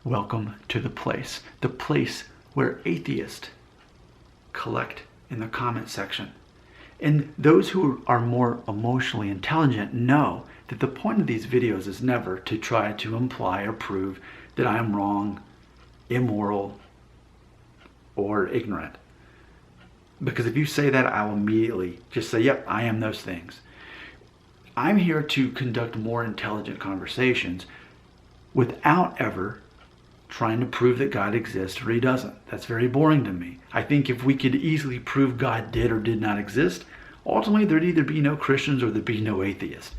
welcome to the place where atheists collect in the comment section. And those who are more emotionally intelligent know that the point of these videos is never to try to imply or prove that I am wrong, immoral, or ignorant. Because if you say that, I will immediately just say, yep, I am those things. I'm here to conduct more intelligent conversations without ever trying to prove that God exists or he doesn't. That's very boring to me. I think if we could easily prove God did or did not exist, ultimately there'd either be no Christians or there'd be no atheists.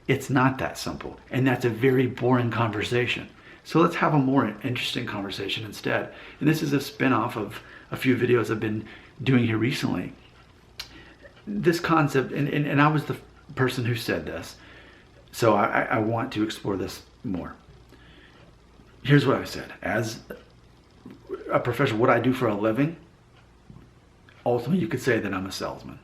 It's not that simple, and that's a very boring conversation. So let's have a more interesting conversation instead. And this is a spin-off of a few videos I've been doing here recently. This concept, and I was the person who said this, so I want to explore this more. Here's what I said. As a professional, what I do for a living, ultimately you could say that I'm a salesman.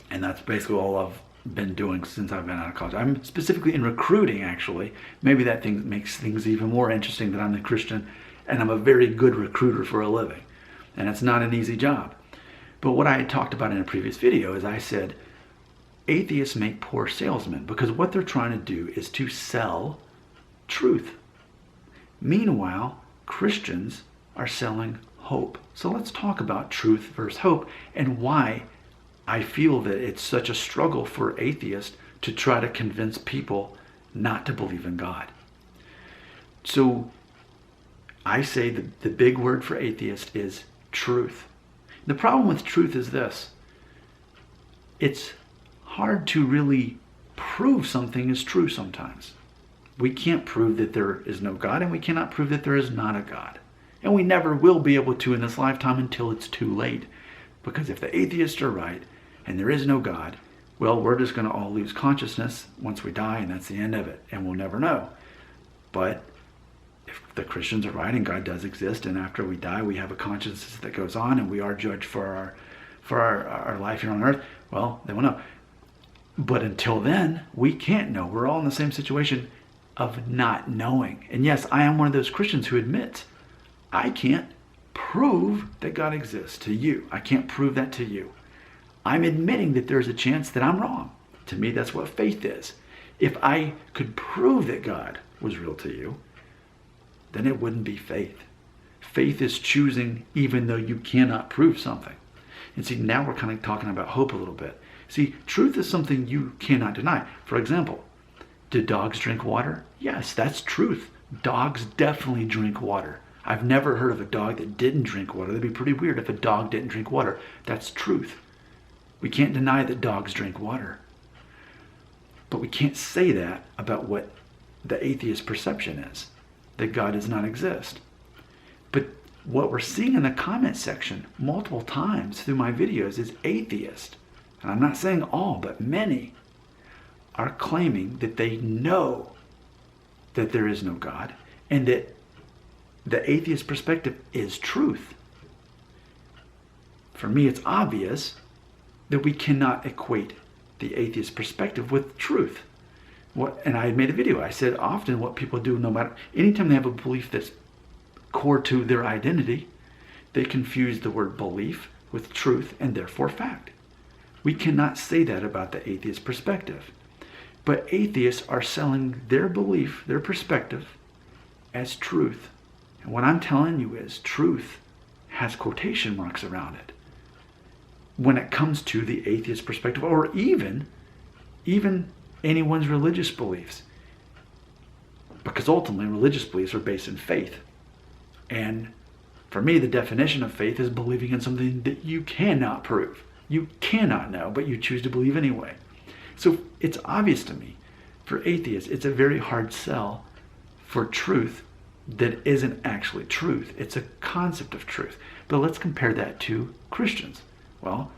And that's basically all I've been doing since I've been out of college. I'm specifically in recruiting, actually. Maybe that thing makes things even more interesting that I'm a Christian and I'm a very good recruiter for a living. And it's not an easy job. But what I had talked about in a previous video is I said, atheists make poor salesmen because what they're trying to do is to sell truth. Meanwhile, Christians are selling hope. So let's talk about truth versus hope and why I feel that it's such a struggle for atheists to try to convince people not to believe in God. So I say the big word for atheist is truth. The problem with truth is this. It's hard to really prove something is true sometimes. We can't prove that there is no God, and we cannot prove that there is not a God. And we never will be able to in this lifetime until it's too late. Because if the atheists are right, and there is no God, well, we're just going to all lose consciousness once we die, and that's the end of it, and we'll never know. But if the Christians are right, and God does exist, and after we die, we have a consciousness that goes on, and we are judged for our life here on earth, well, then we'll know. But until then, we can't know. We're all in the same situation of not knowing. And yes, I am one of those Christians who admits I can't prove that God exists to you. I can't prove that to you. I'm admitting that there's a chance that I'm wrong. To me, that's what faith is. If I could prove that God was real to you, then it wouldn't be faith. Faith is choosing even though you cannot prove something. And see, now we're kind of talking about hope a little bit. See, truth is something you cannot deny. For example, do dogs drink water? Yes, that's truth. Dogs definitely drink water. I've never heard of a dog that didn't drink water. That'd be pretty weird if a dog didn't drink water. That's truth. We can't deny that dogs drink water. But we can't say that about what the atheist perception is, that God does not exist. But what we're seeing in the comment section multiple times through my videos is atheists, and I'm not saying all, but many, are claiming that they know that there is no God and that the atheist perspective is truth. For me, it's obvious that we cannot equate the atheist perspective with truth. And I made a video. I said often what people do, no matter, anytime they have a belief that's core to their identity, they confuse the word belief with truth and therefore fact. We cannot say that about the atheist perspective. But atheists are selling their belief, their perspective, as truth. And what I'm telling you is truth has quotation marks around it when it comes to the atheist perspective, or even anyone's religious beliefs. Because ultimately, religious beliefs are based in faith. And for me, the definition of faith is believing in something that you cannot prove. You cannot know, but you choose to believe anyway. So it's obvious to me, for atheists, it's a very hard sell for truth that isn't actually truth. It's a concept of truth. But let's compare that to Christians. Well,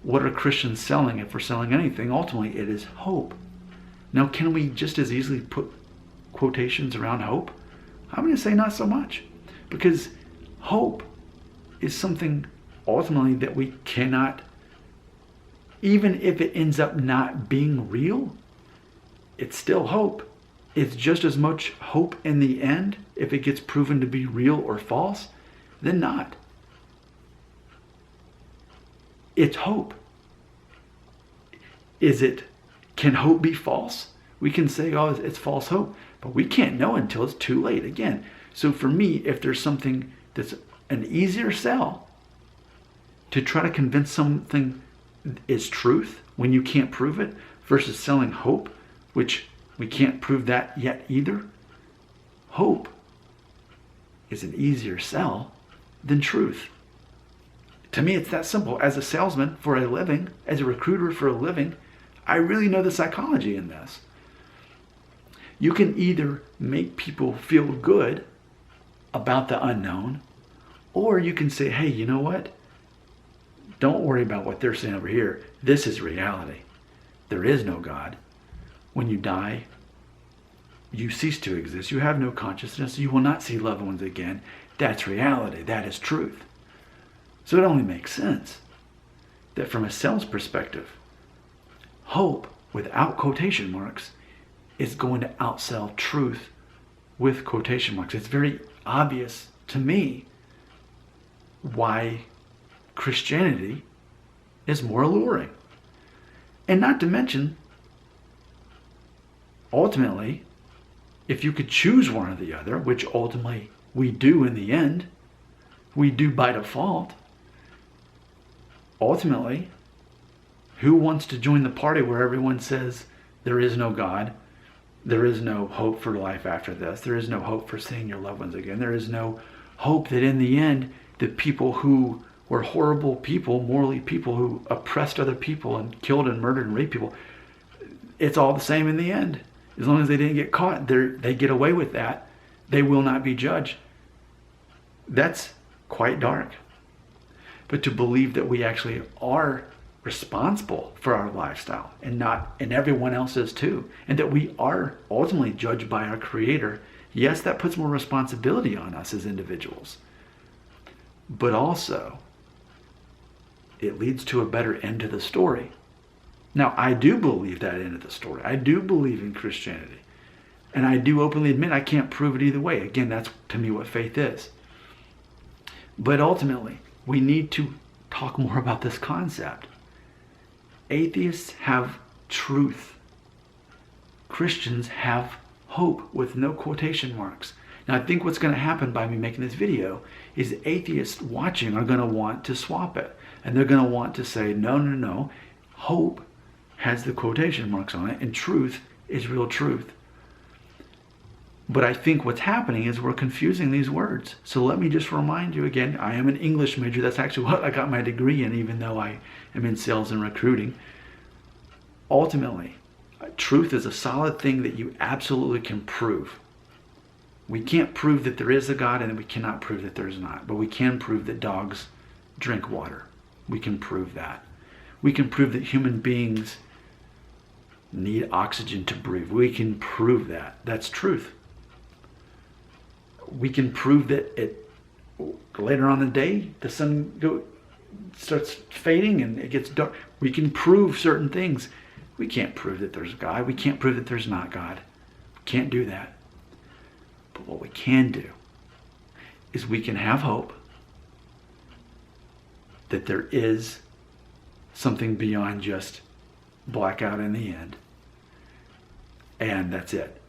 what are Christians selling? If we're selling anything, ultimately it is hope. Now, can we just as easily put quotations around hope? I'm going to say not so much. Because hope is something ultimately that we cannot, even if it ends up not being real, it's still hope. it's just as much hope in the end if it gets proven to be real or false than not. It's hope. Can hope be false? We can say, oh, it's false hope, but we can't know until it's too late again. So for me, if there's something that's an easier sell to try to convince something is truth when you can't prove it versus selling hope, which we can't prove that yet either, hope is an easier sell than truth. To me, it's that simple. As a salesman for a living, as a recruiter for a living, I really know the psychology in this. You can either make people feel good about the unknown, or you can say, hey, you know what? Don't worry about what they're saying over here. This is reality. There is no God. When you die, you cease to exist. You have no consciousness. You will not see loved ones again. That's reality. That is truth. So it only makes sense that from a sales perspective, hope without quotation marks is going to outsell truth with quotation marks. It's very obvious to me why Christianity is more alluring. And not to mention, ultimately, if you could choose one or the other, which ultimately we do in the end, we do by default, ultimately, who wants to join the party where everyone says there is no God, there is no hope for life after this, there is no hope for seeing your loved ones again, there is no hope that in the end, the people who were horrible people, morally people who oppressed other people and killed and murdered and raped people, it's all the same in the end. As long as they didn't get caught, they get away with that. They will not be judged. That's quite dark. But to believe that we actually are responsible for our lifestyle and everyone else is too, and that we are ultimately judged by our Creator, yes, that puts more responsibility on us as individuals. But also, it leads to a better end to the story. Now, I do believe that end of the story. I do believe in Christianity. And I do openly admit I can't prove it either way. Again, that's to me what faith is. But ultimately, we need to talk more about this concept. Atheists have truth. Christians have hope with no quotation marks. Now, I think what's going to happen by me making this video is atheists watching are going to want to swap it. And they're going to want to say, no. Hope has the quotation marks on it, and truth is real truth. But I think what's happening is we're confusing these words. So let me just remind you again, I am an English major. That's actually what I got my degree in, even though I am in sales and recruiting. Ultimately, truth is a solid thing that you absolutely can prove. We can't prove that there is a God, and we cannot prove that there's not. But we can prove that dogs drink water. We can prove that. We can prove that human beings need oxygen to breathe. We can prove that. That's truth. We can prove that later on in the day, the sun starts fading and it gets dark. We can prove certain things. We can't prove that there's God. We can't prove that there's not God. We can't do that. But what we can do is we can have hope that there is something beyond just blackout in the end. And that's it.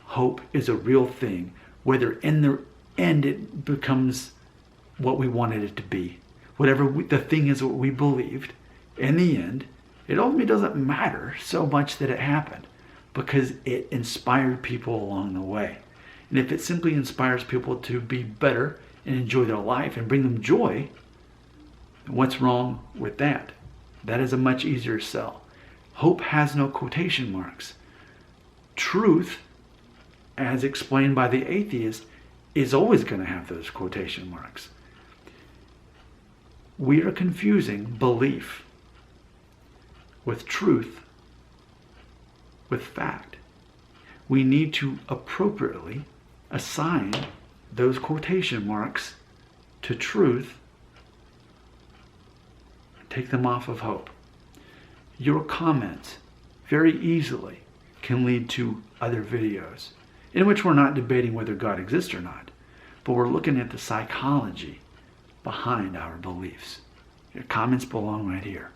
Hope is a real thing, whether in the end it becomes what we wanted it to be. Whatever the thing is what we believed, in the end, it ultimately doesn't matter so much that it happened because it inspired people along the way. And if it simply inspires people to be better and enjoy their life and bring them joy, what's wrong with that? That is a much easier sell. Hope has no quotation marks. Truth, as explained by the atheist, is always going to have those quotation marks. We are confusing belief with truth with fact. We need to appropriately assign those quotation marks to truth and take them off of hope. Your comments very easily can lead to other videos in which we're not debating whether God exists or not, but we're looking at the psychology behind our beliefs. Your comments belong right here.